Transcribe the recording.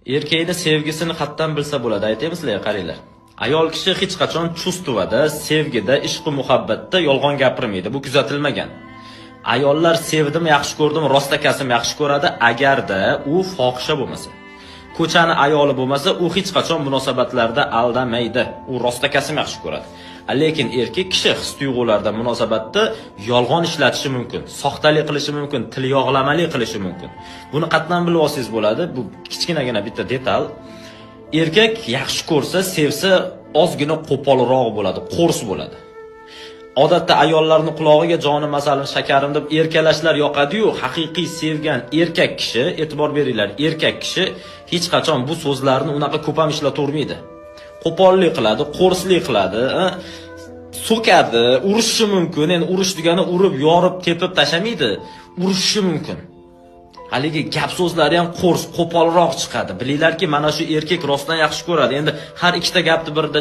Erkakni sevgisini qatdan bilsa bo'ladi, aytaymi sizlarga, qaranglar. Ayol kishi hech qachon chustvada, sevgida, ishq va muhabbatda yolg'on gapirmaydi. Bu kuzatilmagan. Ayollar sevdim, yaxshi ko'rdim, rostakasim yaxshi ko'radi agarda u fohisha bo'lmasa. Ko'chani ayoli bo'lmasa, u hech qachon munosabatlarda aldamaydi. U rostakasim yaxshi ko'radi. Lekin erkak kishi his-tuyg'ularda munosabatda yolg'on ishlatishi mumkin, soxtalik qilishi mumkin, tilyog'lamalik qilishi mumkin. Buni qatdan bilib olsangiz bo'ladi. Bu kichkinagina bitta detal. Erkak yaxshi ko'rsa, sevsa, ozgina qo'polroq bo'ladi, qo'rs bo'ladi. Odatda ayollarning qulog'iga joni masalan shakarim deb erkalashlar yoqadi-yu, haqiqiy sevgan erkak kishi, e'tibor beringlar, erkak kishi hech qachon bu so'zlarni unaqa ko'p ham ishlatavermaydi. Qo'pollik qiladi, qo'rslik qiladi, so'kadi, urishishi mumkin. Endi urish degani urib, yorib, tepib tashamaydi, urishishi mumkin. Haligi gap so'zlari ham qo'rs, qo'polroq chiqadi. Bilinglarki, mana shu erkak rostdan yaxshi ko'radi. Endi har ikkita gapni birida